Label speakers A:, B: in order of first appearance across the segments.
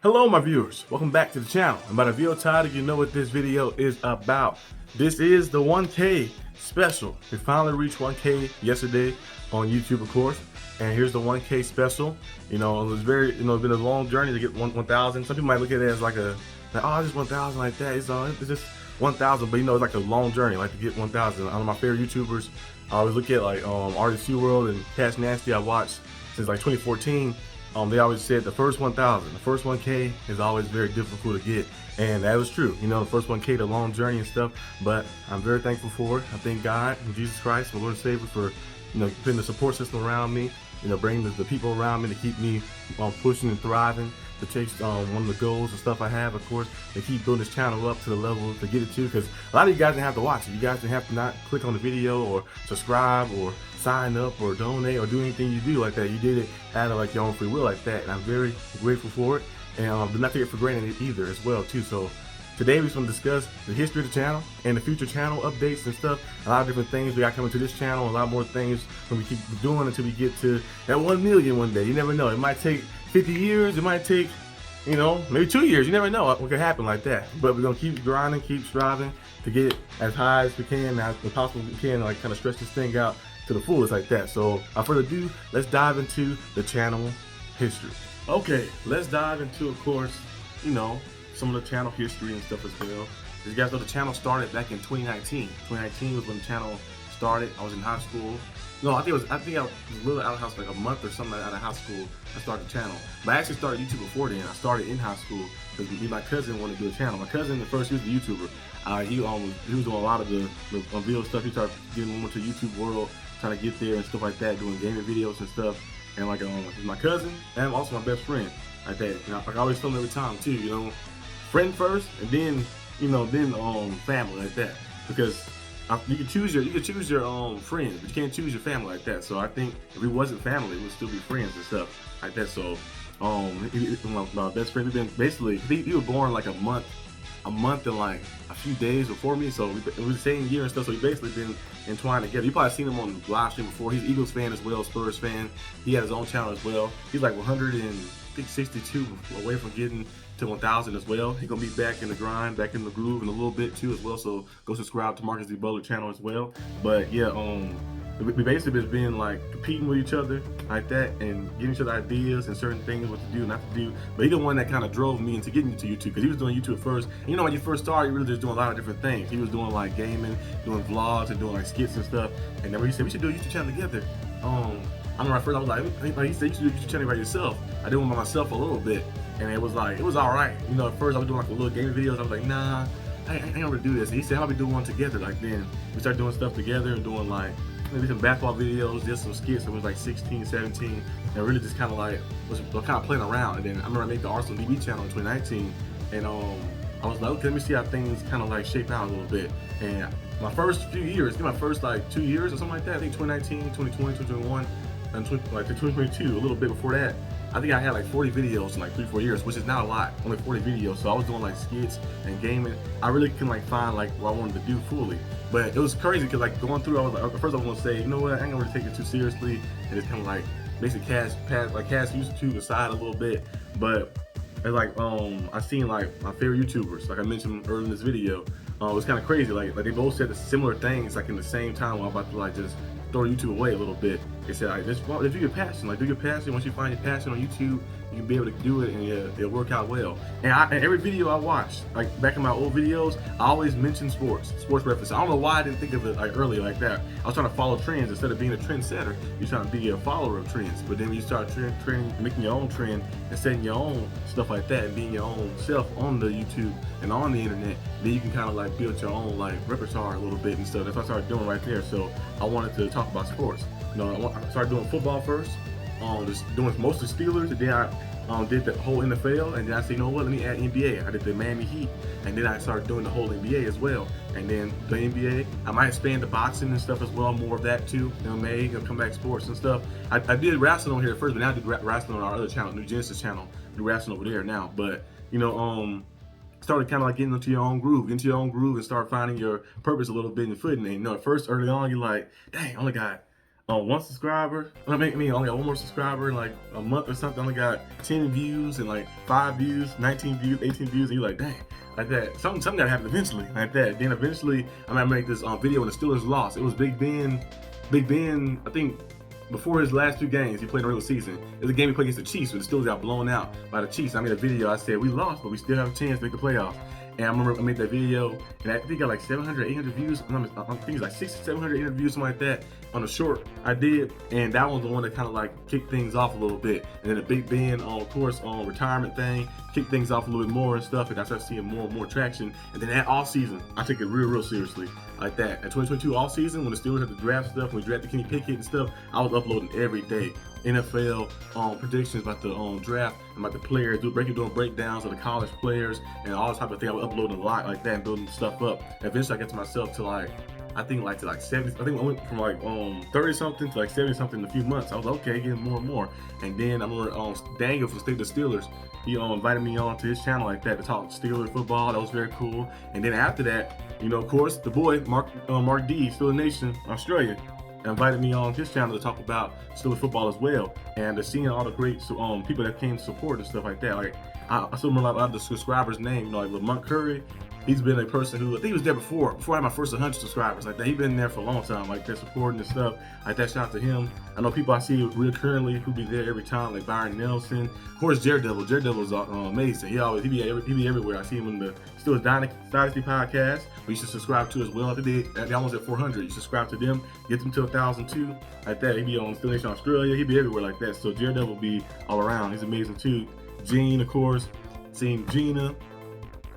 A: Hello my viewers, welcome back to the channel. And by the video title, you know what this video is about. This is the 1K special. We finally reached 1K yesterday on YouTube, of course. And here's the 1K special. You know, it was very, it's been a long journey to get 1,000. Some people might look at it as like oh, just 1,000 like that. It's just 1,000, but it's like a long journey, like to get 1,000. One of my favorite YouTubers, I always look at like Artist World and Cash Nasty. I watched since like 2014. They always said the first 1,000, the first 1K is always very difficult to get, and that was true. The first 1K, the long journey and stuff. But I'm very thankful for it. I thank God and Jesus Christ, my Lord and Savior, for putting the support system around me. Bringing the people around me to keep me pushing and thriving, to chase one of the goals and stuff I have, of course, to keep building this channel up to the level to get it to. Because a lot of you guys didn't have to watch it. You guys didn't have to not click on the video or subscribe or sign up or donate or do anything you do like that. You did it out of like your own free will like that, and I'm very grateful for it. And do not take it for granted either as well too. So today we're going to discuss the history of the channel and the future channel updates and stuff. A lot of different things we got coming to this channel. A lot more things when we keep doing until we get to that 1 million one day. You never know. It might take 50 years. It might take, maybe 2 years. You never know what could happen like that. But we're going to keep grinding, keep striving to get as high as we can, as possible we can, like kind of stretch this thing out to the fullest like that. So without further ado, let's dive into the channel history. Okay, let's dive into, of course, some of the channel history and stuff as well. As you guys know, the channel started back in 2019. 2019 was when the channel started. I was in high school. No, I think I was a little out of house, like a month or something out of high school. I started the channel, but I actually started YouTube before then. I started in high school because my cousin wanted to do a channel. My cousin, at first, he was a YouTuber. He was doing a lot of the video stuff. He started getting more to YouTube world, trying to get there and stuff like that, doing gaming videos and stuff. And like my cousin and also my best friend like that. Like I always tell him every time too, friend first, and then family like that, because you can choose your friends, but you can't choose your family like that. So I think if it wasn't family, it would still be friends and stuff like that. So my best friend, he was born like a month and like a few days before me, so it was the same year and stuff. So we basically been entwined together. You probably seen him on the live stream before. He's an Eagles fan as well, Spurs fan. He had his own channel as well. He's like 162 away from getting to 1,000 as well. He's gonna be back in the grind, back in the groove in a little bit too as well. So go subscribe to Marcus D. Butler channel as well. But yeah, we basically just been like competing with each other like that and giving each other ideas and certain things, what to do, not to do. But he's the one that kind of drove me into getting into YouTube, because he was doing YouTube first. And when you first started, you really just doing a lot of different things. He was doing like gaming, doing vlogs, and doing like skits and stuff. And then he said we should do a YouTube channel together. I remember at first I was like, he said you should do a YouTube channel by yourself. I did one by myself a little bit, and it was all right. At first I was doing like little gaming videos. I was like, nah, I ain't gonna do this. And he said, how about we do one together? Like then we started doing stuff together and doing like maybe some basketball videos, just some skits. It was like 16, 17, and really just kind of like was kind of playing around. And then I remember I made the Arsenal DB channel in 2019, and I was like, okay, let me see how things kind of like shape out a little bit. And my first few years, my first like 2 years or something like that, I think 2019, 2020, 2021, and like 2022, a little bit before that, I think I had like 40 videos in like 3-4 years, which is not a lot, only 40 videos. So I was doing like skits and gaming. I really couldn't like find like what I wanted to do fully. But it was crazy because like going through, I was like, at first I was gonna say, you know what, I ain't gonna really take it too seriously, and it's kind of like basically cast YouTube aside a little bit. But it's like I seen like my favorite YouTubers, like I mentioned earlier in this video. It was kind of crazy, like they both said the similar things like in the same time while I'm about to like just throw YouTube away a little bit. They said, like, just do your passion. Like, do your passion. Once you find your passion on YouTube, you can be able to do it, and it'll work out well. And every video I watched, like back in my old videos, I always mention sports reference. I don't know why I didn't think of it like earlier like that. I was trying to follow trends instead of being a trendsetter. You're trying to be a follower of trends. But then when you start making your own trend and setting your own stuff like that, and being your own self on the YouTube and on the internet, then you can kind of like build your own like repertoire a little bit and stuff. That's what I started doing right there. So I wanted to talk about sports. I started doing football first, just doing mostly Steelers, and then I did the whole NFL, and then I said, you know what, let me add NBA. I did the Miami Heat, and then I started doing the whole NBA as well. And then the NBA, I might expand the boxing and stuff as well, more of that too, MMA, comeback sports and stuff. I did wrestling on here first, but now I did wrestling on our other channel, New Genesis channel. I do wrestling over there now, but started kind of like getting into your own groove, and start finding your purpose a little bit in your footing. And at first, early on, you're like, dang, I only got 1 subscriber. I mean, only got 1 more subscriber in like a month or something. I only got 10 views and like 5 views, 19 views, 18 views. And you're like, dang, like that. Something gotta happen eventually, like that. Then eventually, I'm gonna make this video when the Steelers lost. It was Big Ben, I think, before his last 2 games he played in the regular season. It was a game he played against the Chiefs, where the Steelers got blown out by the Chiefs. I made a video, I said, we lost, but we still have a chance to make the playoffs. And I remember I made that video, and I think it got like 700, 800 views. I think it's like 600, 700, 800 views, something like that, on the short I did. And that was the one that kind of like kicked things off a little bit. And then the Big Ben, of course, retirement thing kicked things off a little bit more and stuff. And I started seeing more and more traction. And then that off season, I took it real seriously, like that. At 2022 off season, when the Steelers had the draft stuff, when we drafted Kenny Pickett and stuff, I was uploading every day. NFL predictions about the draft and about the players, doing breakdowns of the college players and all this type of thing. I was uploading a lot like that and building stuff up. And eventually I got to myself to like, I think like to like 70. I think I went from like 30 something to like 70 something in a few months. I was like, okay, getting more and more. And then I remember Daniel from the Steelers, he invited me on to his channel like that to talk Steelers football. That was very cool. And then after that, you know, of course, the boy Mark D, SteelerNation Australia, invited me on his channel to talk about Steelers football as well, and to seeing all the great people that came to support and stuff like that. Like I still remember a lot of the subscribers' name, you know, like Lamont Curry. He's been a person who, I think he was there before I had my first 100 subscribers, like that. He's been there for a long time, like that, supporting and stuff, like that. Shout out to him. I know people I see recurrently who be there every time, like Byron Nelson. Of course, Daredevil. Daredevil's amazing. He be everywhere. I see him in the Steelers Dynasty podcast, we should subscribe to as well. I think they almost at 400. You subscribe to them, get them to 1,000 too, like that. He be on SteelerNation Australia. He be everywhere like that. So Daredevil be all around. He's amazing too. Gene, of course, seeing Gina.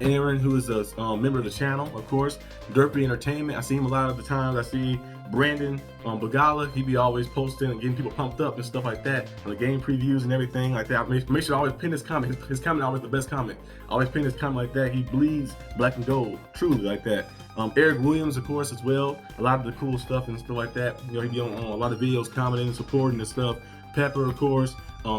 A: Aaron, who is a member of the channel, of course. Derpy Entertainment, I see him a lot of the times. I see Brandon Bagala, he be always posting and getting people pumped up and stuff like that on the game previews and everything like that. Make sure I always pin his comment. His comment always the best comment. Always pin his comment like that. He bleeds black and gold, truly like that. Eric Williams, of course, as well. A lot of the cool stuff and stuff like that. You know, he be on a lot of videos commenting and supporting and stuff. Pepper, of course.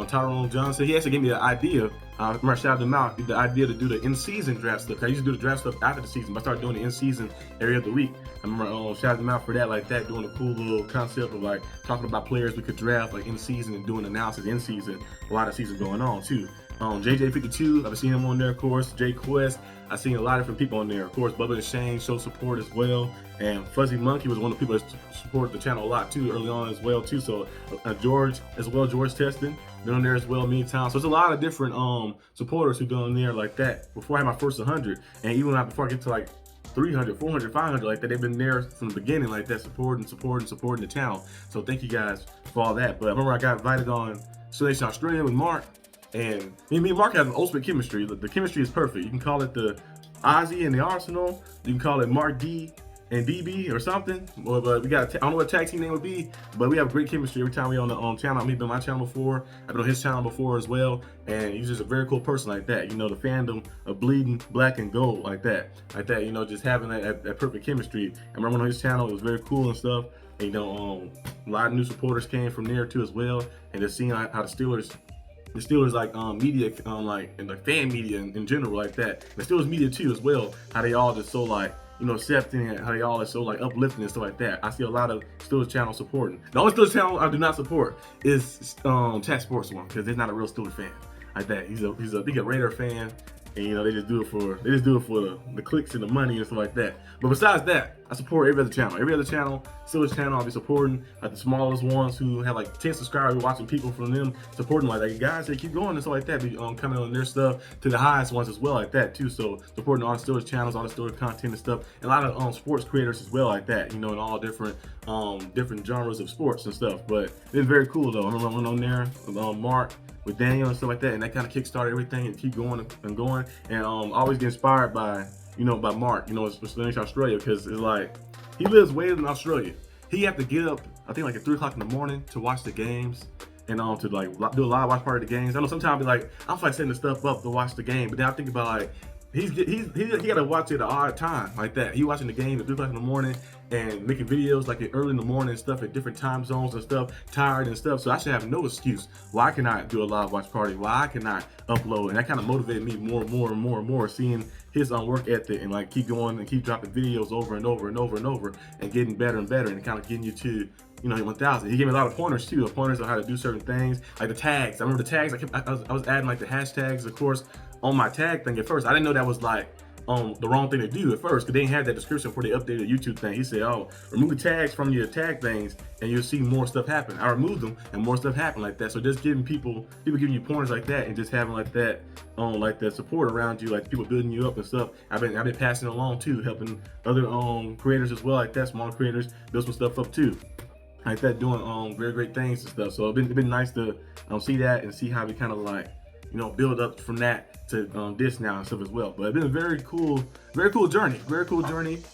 A: Tyrone Johnson, he actually gave me the idea. I remember I shouted him out, the idea to do the in-season draft stuff. I used to do the draft stuff after the season, but I started doing the in-season every other week. I remember shouting him out for that, like that, doing a cool little concept of like talking about players we could draft like in-season and doing analysis in-season. A lot of season going on too. JJ52, I've been seeing him on there, of course. Jay Quest, I've seen a lot of different people on there. Of course, Bubba and Shane show support as well. And Fuzzy Monkey was one of the people that supported the channel a lot too, early on as well too. So George as well, George Teston, been on there as well many times. So there's a lot of different supporters who been on there like that before I had my first 100. And even before I get to like 300, 400, 500 like that, they've been there from the beginning like that, supporting the channel. So thank you guys for all that. But I remember I got invited on SteelerNation Australia with Mark. And me and Mark have an ultimate chemistry. The chemistry is perfect. You can call it the Ozzy and the Arsenal. You can call it Mark D and DB or something. But we got, I don't know what tag team name would be, but we have great chemistry every time we on the channel. He's been on my channel before. I've been on his channel before as well. And he's just a very cool person like that. You know, the fandom of bleeding black and gold like that. You know, just having that perfect chemistry. I remember on his channel, it was very cool and stuff. And, you know, a lot of new supporters came from there too as well. And just seeing how the Steelers like media, like, and the fan media in general like that. The Steelers media too as well, how they all just so like, you know, accepting and how they all are so like uplifting and stuff like that. I see a lot of Steelers channel supporting. The only Steelers channel I do not support is Chat Sports one, because they're not a real Steelers fan like that. He's a Raider fan. And you know, they just do it for the clicks and the money and stuff like that. But besides that, I support every other channel. Every other channel, Steelers channel, I'll be supporting. Like the smallest ones who have like 10 subscribers, watching people from them supporting like that. Guys, they keep going and stuff like that. Be coming on their stuff to the highest ones as well like that too. So supporting all the Steelers channels, all the Steelers content and stuff, and a lot of sports creators as well like that. You know, in all different genres of sports and stuff. But it's very cool though. I remember I went on there with Mark, with Daniel and stuff like that, and that kind of kickstarted everything and keep going and going. And always get inspired by, you know, by Mark, you know, SteelerNation Australia, because it's like, he lives way in Australia. He have to get up, I think like at 3 o'clock in the morning to watch the games and to like do a live watch party of the games. I know sometimes I'll be like, I'm like setting the stuff up to watch the game, but then I think about like, he gotta watch it at an odd time like that. He watching the game at 3 o'clock in the morning and making videos like early in the morning and stuff at different time zones and stuff, tired and stuff. So I should have no excuse why I cannot do a live watch party, why I cannot upload. And that kind of motivated me more and more, seeing his work ethic and like keep going and keep dropping videos over and over and getting better and better, and kind of getting you to, you know, 1,000. He gave me a lot of pointers too, pointers on how to do certain things, like the tags. I remember the tags. I was adding like the hashtags, of course, on my tag thing at first. I didn't know that was like the wrong thing to do at first, because they didn't have that description before they updated the YouTube thing. He said, oh, remove the tags from your tag things and you'll see more stuff happen. I removed them and more stuff happened like that. So just giving people giving you pointers like that, and just having like that like that support around you, like people building you up and stuff. I've been passing along too, helping other creators as well, like that, small creators build some stuff up too, like that, doing very great things and stuff. So it's been nice to see that and see how we kind of like, you know, build up from that to this now and stuff as well. But it's been a very cool journey,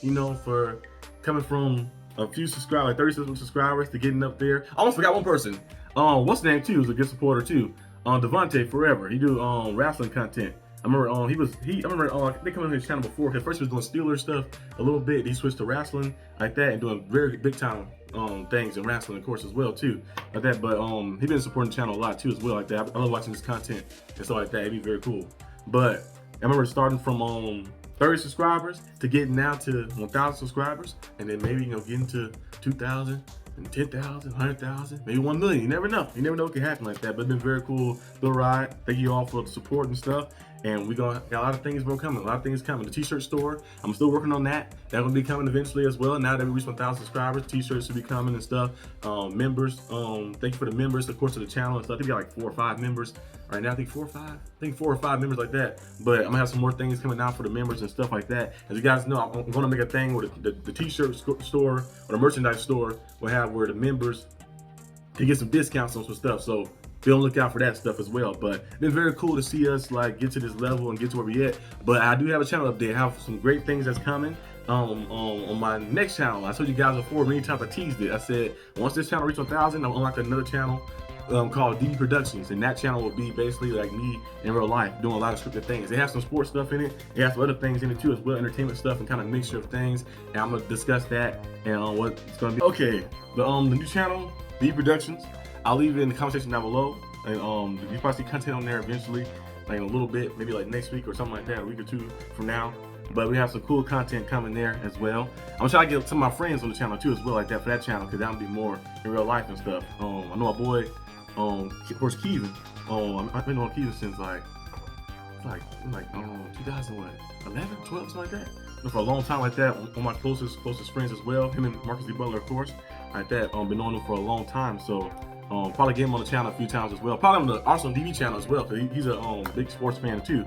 A: you know, for coming from a few subscribers, like 37 subscribers, to getting up there. I almost forgot one person. What's his name too? Is a good supporter too. Devontae Forever. He do wrestling content. I remember I remember they come on his channel before. Cause first he was doing Steelers stuff a little bit. He switched to wrestling like that and doing very big time things in wrestling, of course, as well too, like that. But he been supporting the channel a lot too as well, like that. I love watching his content and stuff like that. It'd be very cool. But I remember starting from 30 subscribers to getting now to 1,000 subscribers, and then maybe, you know, getting to 2,000 and 10,000, 100,000, maybe 1 million. You never know. You never know what can happen like that. But it's been very cool little ride. Thank you all for the support and stuff. And we got a lot of things coming. A lot of things coming. The t-shirt store, I'm still working on that. That's gonna be coming eventually as well. Now that we reached 1,000 subscribers, t-shirts should be coming and stuff. Members, thank you for the members, of course, of the channel and stuff. I think we got like 4 or 5 members right now. I think 4 or 5 members like that. But I'm gonna have some more things coming out for the members and stuff like that. As you guys know, I'm gonna make a thing where the t-shirt store or the merchandise store will have where the members can get some discounts on some stuff. So be on the lookout for that stuff as well. But it's been very cool to see us like get to this level and get to where we at. But I do have a channel update. I have some great things that's coming on my next channel. I told you guys before many times, I teased it. I said once this channel reaches 1,000, I'll unlock another channel called DB Productions, and that channel will be basically like me in real life doing a lot of scripted things. They have some sports stuff in it. They have some other things in it too as well, entertainment stuff and kind of mixture of things. And I'm gonna discuss that and what it's gonna be. Okay, the new channel, DB Productions. I'll leave it in the comment section down below, and you probably see content on there eventually, like in a little bit, maybe like next week or something like that, a week or 2 from now. But we have some cool content coming there as well. I'm gonna try to get some of my friends on the channel too as well, like that, for that channel, because that'll be more in real life and stuff. I know my boy, of course, Kevin. I've been on Kevin since like 2011, 12, something like that. For a long time like that. One of my closest friends as well. Him and Marcus D. Butler, of course, like that. Been on him for a long time, so probably get him on the channel a few times as well. Probably on the Arsenal DB channel as well, because he's a big sports fan too,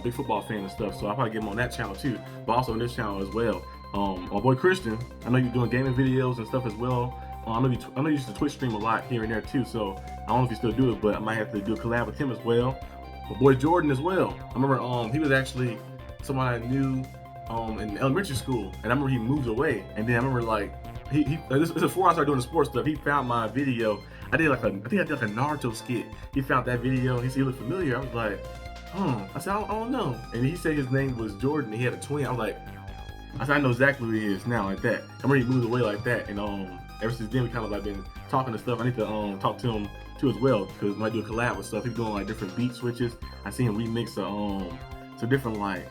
A: big football fan and stuff. So I'll probably get him on that channel too, but also on this channel as well. My boy Christian, I know you're doing gaming videos and stuff as well. I know you used to Twitch stream a lot here and there too, so I don't know if you still do it, but I might have to do a collab with him as well. My boy Jordan as well. I remember he was actually someone I knew in elementary school, and I remember he moved away, and then I remember like this is before I started doing the sports stuff. He found my video. I think I did like a Naruto skit. He found that video. He said he looked familiar. I was like, I said, I don't know. And he said his name was Jordan. He had a twin. I was like, I know exactly who he is now, like that. I remember he moved away like that, and ever since then we kind of like been talking and stuff. I need to talk to him too as well, because when I do a collab with stuff, he's doing like different beat switches. I see him remix some different like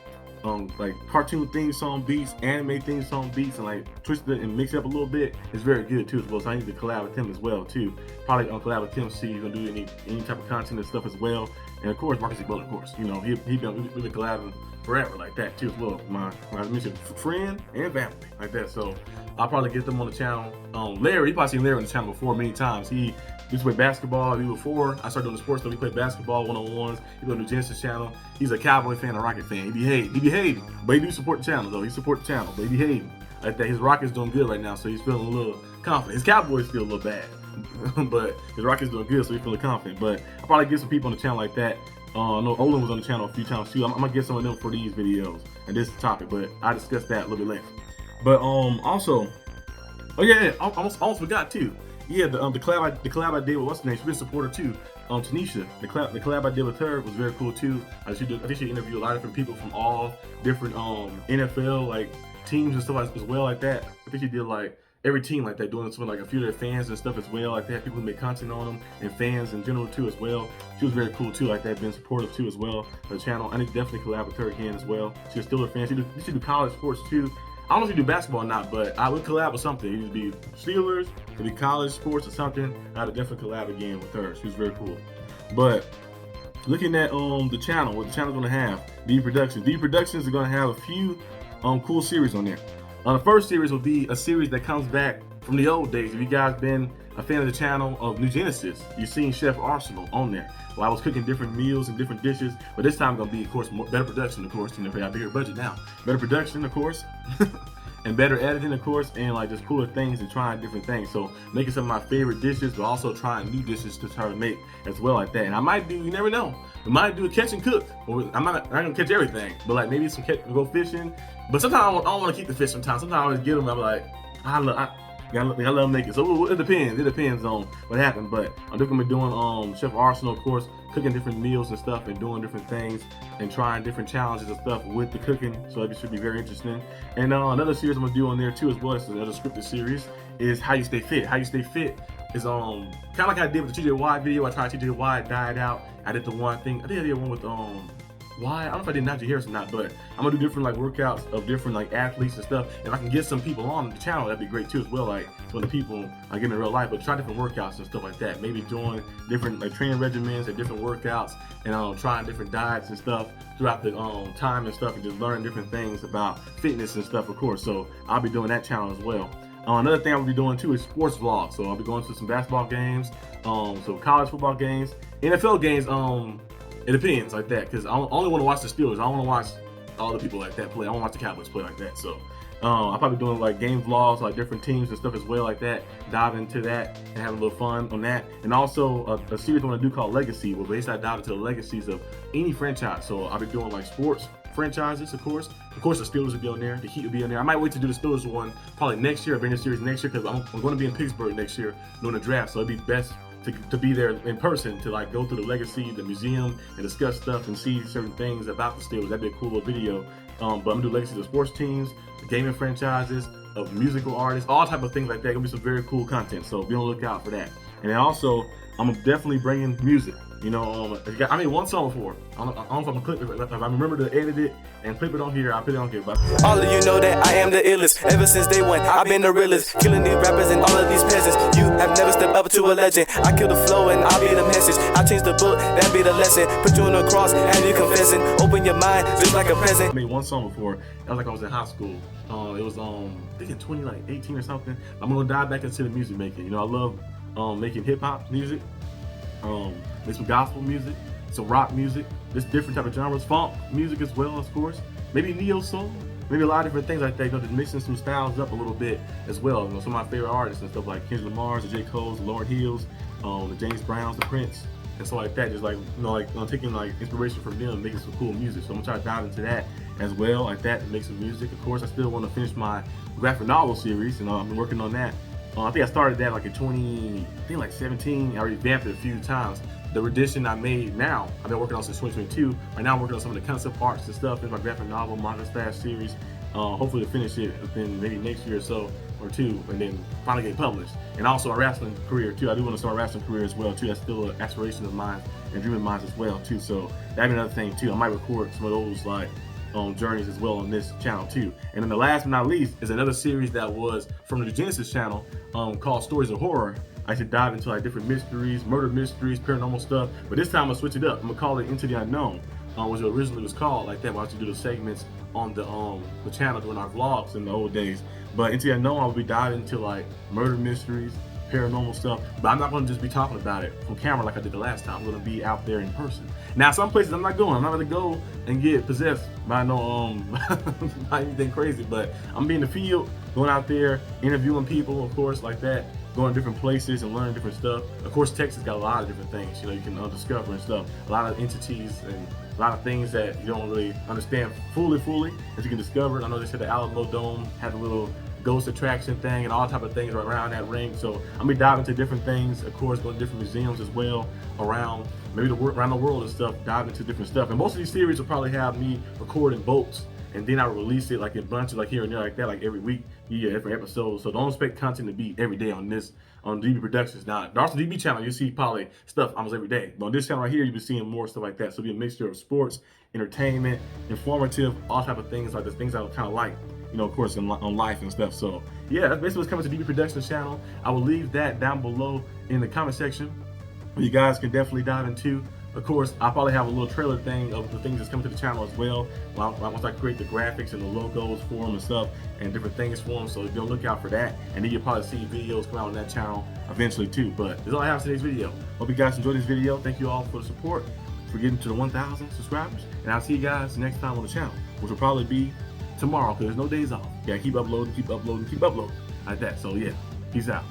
A: cartoon theme song beats, anime theme song beats, and like twist it and mix it up a little bit. It's very good too as well. So I need to collab with him as well too. Probably collab with him, see if he's gonna do any type of content and stuff as well. And of course Marcus D. Butler, of course. You know, we've been collabing forever like that too as well. My I mentioned friend and family like that. So I'll probably get them on the channel. Larry, you probably seen Larry on the channel before many times. He used to play basketball. Before I started doing the sports stuff, he played basketball one-on-ones. He go to the Genesis channel. He's a Cowboy fan, a Rocket fan. He behaved, but he do support the channel though. He support the channel, but he behaved like that. His Rockets doing good right now, so he's feeling a little confident. His Cowboys feel a little bad, but his Rockets doing good, so he's feeling confident. But I'll probably get some people on the channel like that. I know Olin was on the channel a few times too. I'm gonna get some of them for these videos and this topic, but I discussed that a little bit later. But also, oh yeah, I almost forgot too. Yeah, the collab I did with what's her name? She's been a supporter too. Tanisha, the collab I did with her was very cool too. I think she interviewed a lot of different people from all different NFL like teams and stuff as well like that. I think she did like every team like that, doing something like a few of their fans and stuff as well like that. People who make content on them and fans in general too as well. She was very cool too like that, being supportive too as well for the channel. I need to definitely collab with her again as well. She's still a fan. She do college sports too. I don't know if you do basketball or not, but I would collab with something. It'd be Steelers, it'd be college sports or something. I'd definitely collab again with her. She was very cool. But looking at the channel, what the channel's gonna have, D Productions. D Productions are gonna have a few cool series on there. The first series will be a series that comes back from the old days. If you guys been a fan of the channel of New Genesis, you've seen Chef Arsenal on there. Well, I was cooking different meals and different dishes, but this time gonna be, of course, better production, of course. You know, we got a bigger budget now. Better production, of course, and better editing, of course, and like just cooler things and trying different things. So making some of my favorite dishes, but also trying new dishes to try to make as well like that. And I might do, you never know, we might do a catch and cook. Or I'm not gonna catch everything, but like maybe some go fishing. But sometimes I don't want to keep the fish. Sometimes I always get them. I'm like, I love making. So it depends. It depends on what happened. But I'm definitely doing Chef Arsenal, of course, cooking different meals and stuff, and doing different things, and trying different challenges and stuff with the cooking. So it should be very interesting. And another series I'm gonna do on there too, as well as another scripted series, is how you stay fit. How you stay fit is kind of like I did with the TJ Watt video. I tried TJ Watt, died out. I did the one thing. I did one with why? I don't know if I did Najee Harris or not, but I'm gonna do different like workouts of different like athletes and stuff. And if I can get some people on the channel, that'd be great too as well. Like when the people I get in real life, but try different workouts and stuff like that. Maybe doing different like training regimens and different workouts, and trying different diets and stuff throughout the time and stuff, and just learning different things about fitness and stuff, of course. So I'll be doing that channel as well. Another thing I'll be doing too is sports vlogs. So I'll be going to some basketball games, so college football games, NFL games. It depends like that, because I only want to watch the Steelers. I don't want to watch all the people like that play. I want to watch the Cowboys play like that. So I'll probably be doing like game vlogs, like different teams and stuff as well like that. Dive into that and have a little fun on that. And also a series I want to do called Legacy, where basically I dive into the legacies of any franchise. So I'll be doing like sports franchises, of course. Of course, the Steelers will be on there. The Heat will be on there. I might wait to do the Steelers one probably next year. I'll bring the series next year, because I'm going to be in Pittsburgh next year doing the draft. So it'd be best to be there in person, to like go through the legacy, the museum, and discuss stuff and see certain things about the Steelers. That'd be a cool little video. But I'm gonna do legacy of sports teams, the gaming franchises, of musical artists, all type of things like that. Gonna be some very cool content. So be on the lookout for that. And then also, I'm definitely bringing music. You know, I made one song before. I don't know if I'm gonna clip it, but if I remember to edit it and clip it on here, I'll put it on here. But
B: all of you know that I am the illest. Ever since day one, I've been the realest. Killing these rappers and all of these peasants. You have never stepped up to a legend. I kill the flow and I'll be the message. I change the book, that be the lesson. Put you on the cross, have you confessing. Open your mind, just like a present.
A: I made one song before. That was like I was in high school. It was I think in 2018 or something. I'm gonna dive back into the music making. You know, I love making hip hop music. Make some gospel music, some rock music, just different type of genres, funk music as well, of course. Maybe neo soul, maybe a lot of different things like that. You know, just mixing some styles up a little bit as well. You know, some of my favorite artists and stuff like Kendrick Lamar's, the J. Cole's, the Lauryn Hill's, the James Brown's, the Prince, and stuff like that. Just like taking like inspiration from them, making some cool music. So I'm gonna try to dive into that as well, like that, and make some music. Of course, I still want to finish my graphic novel series, and I've been working on that. I think I started that like in 2017. I already revamped it a few times. The edition I made now, I've been working on since 2022. Right now I'm working on some of the concept arts and stuff in my graphic novel, Manga Stash series. Hopefully to finish it within maybe next year or so, or two, and then finally get published. And also a wrestling career too. I do want to start a wrestling career as well too. That's still an aspiration of mine and dream of mine as well too. So that'd be another thing too. I might record some of those like journeys as well on this channel too. And then the last but not least is another series that was from the Genesis channel called Stories of Horror. I should dive into like different mysteries, murder mysteries, paranormal stuff. But this time I'm gonna switch it up. I'm gonna call it Into the Unknown, which originally was called like that. But I used to do the segments on the channel during our vlogs in the old days. But Into the Unknown, I'll be diving into like murder mysteries, paranormal stuff. But I'm not gonna just be talking about it from camera like I did the last time. I'm gonna be out there in person. Now, some places I'm not going. I'm not gonna go and get possessed by no by anything crazy. But I'm being in the field, going out there, interviewing people, of course, like that. Going to different places and learning different stuff. Of course, Texas got a lot of different things, you know, you can discover and stuff. A lot of entities and a lot of things that you don't really understand fully that you can discover. I know they said the Alamo Dome had a little ghost attraction thing and all type of things around that ring. So I'm gonna be diving into different things, of course, going to different museums as well around maybe around the world and stuff, dive into different stuff. And most of these series will probably have me recording boats, and then I release it like in bunches, like here and there, like that, like every week, every episode. So don't expect content to be every day on DB Productions. Now, the Arsenal DB channel, you see probably stuff almost every day. But on this channel right here, you'll be seeing more stuff like that. So it'll be a mixture of sports, entertainment, informative, all type of things like the things I kind of like. you know, of course, on life and stuff. So yeah, that's basically what's coming to DB Productions channel. I will leave that down below in the comment section where you guys can definitely dive into. Of course, I'll probably have a little trailer thing of the things that's coming to the channel as well. Once I create the graphics and the logos for them and stuff and different things for them, so be on the lookout for that. And then you'll probably see videos come out on that channel eventually too. But that's all I have for today's video. Hope you guys enjoyed this video. Thank you all for the support, for getting to the 1,000 subscribers. And I'll see you guys next time on the channel, which will probably be tomorrow because there's no days off. Yeah, keep uploading, keep uploading, keep uploading like that. So yeah, peace out.